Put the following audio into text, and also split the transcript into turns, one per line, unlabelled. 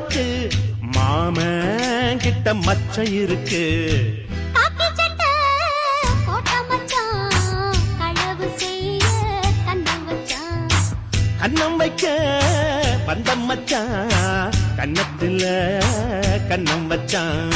உனக்கு மாமன் கிட்ட மச்சம் இருக்கு.
காக்கி சட்டை போட்ட மச்சான் களவு செய்ய கண்ணம் வச்சான்.
கண்ணம் வைக்க பந்தம் மச்சான் கண்ணத்துல கண்ணம் வச்சான்.